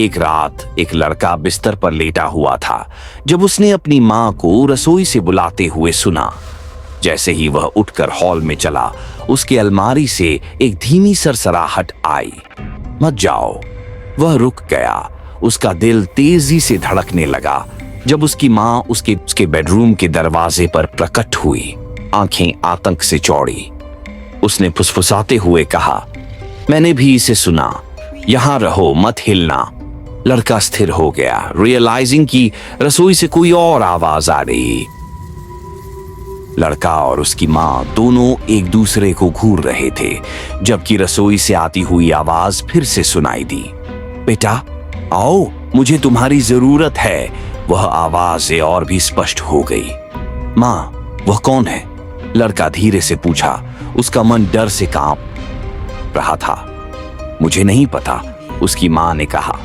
एक रात एक लड़का बिस्तर पर लेटा हुआ था जब उसने अपनी मां को रसोई से बुलाते हुए सुना। जैसे ही वह उठकर हॉल में चला, उसके अलमारी से एक धीमी सरसराहट आई। मत जाओ। वह रुक गया। उसका दिल तेजी से धड़कने लगा जब उसकी मां उसके बेडरूम के दरवाजे पर प्रकट हुई, आंखें आतंक से चौड़ी। उसने फुसफुसाते हुए कहा, मैंने भी इसे सुना, यहां रहो, मत हिलना। लड़का स्थिर हो गया, रियलाइजिंग कि रसोई से कोई और आवाज आ रही। लड़का और उसकी मां दोनों एक दूसरे को घूर रहे थे, जबकि रसोई से आती हुई आवाज फिर से सुनाई दी, बेटा आओ, मुझे तुम्हारी जरूरत है। वह आवाज और भी स्पष्ट हो गई। मां, वह कौन है? लड़का धीरे से पूछा। उसका मन डर से कांप रहा था। मुझे नहीं पता, उसकी मां ने कहा,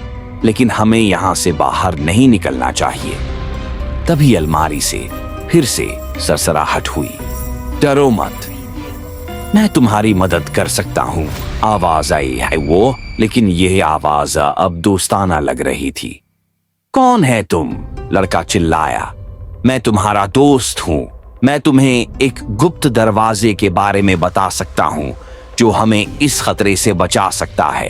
लेकिन हमें यहां से बाहर नहीं निकलना चाहिए। तभी अलमारी से फिर से सरसराहट हुई। डरो मत, मैं तुम्हारी मदद कर सकता हूं। आवाज आई है वो, लेकिन यह आवाज अब दोस्ताना लग रही थी। कौन है तुम? लड़का चिल्लाया। मैं तुम्हारा दोस्त हूं। मैं तुम्हें एक गुप्त दरवाजे के बारे में बता सकता हूं जो हमें इस खतरे से बचा सकता है।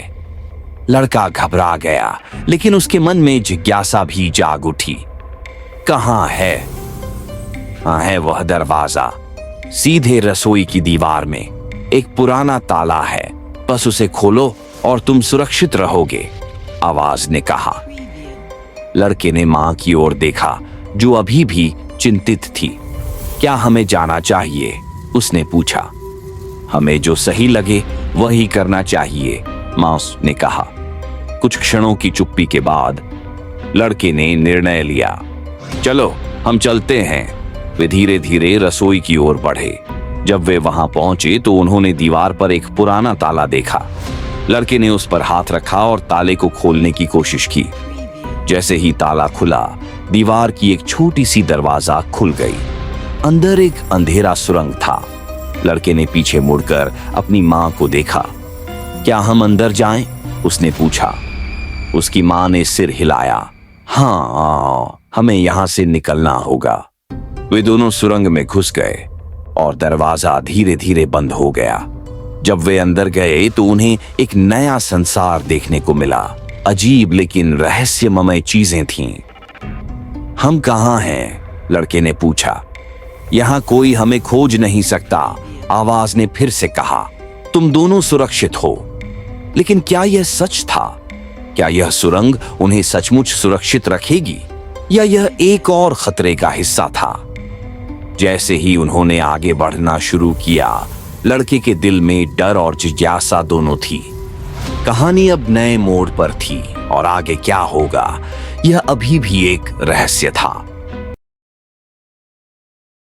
लड़का घबरा गया, लेकिन उसके मन में जिज्ञासा भी जाग उठी। कहां है? हाँ, है वह दरवाजा, सीधे रसोई की दीवार में। एक पुराना ताला है, बस उसे खोलो और तुम सुरक्षित रहोगे, आवाज ने कहा। लड़के ने मां की ओर देखा, जो अभी भी चिंतित थी। क्या हमें जाना चाहिए? उसने पूछा। हमें जो सही लगे वही करना चाहिए, मां ने कहा। कुछ क्षणों की चुप्पी के बाद लड़के ने निर्णय लिया, चलो हम चलते हैं। वे धीरे धीरे रसोई की ओर बढ़े। जब वे वहां पहुंचे तो उन्होंने दीवार पर एक पुराना ताला देखा। लड़के ने उस पर हाथ रखा और ताले को खोलने की कोशिश की। जैसे ही ताला खुला, दीवार की एक छोटी सी दरवाजा खुल गई। अंदर एक अंधेरा सुरंग था। लड़के ने पीछे मुड़कर अपनी मां को देखा। क्या हम अंदर जाएं? उसने पूछा। उसकी मां ने सिर हिलाया। हाँ, हमें यहां से निकलना होगा। वे दोनों सुरंग में घुस गए और दरवाजा धीरे धीरे बंद हो गया। जब वे अंदर गए तो उन्हें एक नया संसार देखने को मिला। अजीब लेकिन रहस्यमय चीजें थीं। हम कहां हैं? लड़के ने पूछा। यहां कोई हमें खोज नहीं सकता, आवाज ने फिर से कहा। तुम दोनों सुरक्षित हो। लेकिन क्या यह सच था? क्या यह सुरंग उन्हें सचमुच सुरक्षित रखेगी, या यह एक और खतरे का हिस्सा था? जैसे ही उन्होंने आगे बढ़ना शुरू किया, लड़के के दिल में डर और जिज्ञासा दोनों थी। कहानी अब नए मोड़ पर थी और आगे क्या होगा, यह अभी भी एक रहस्य था।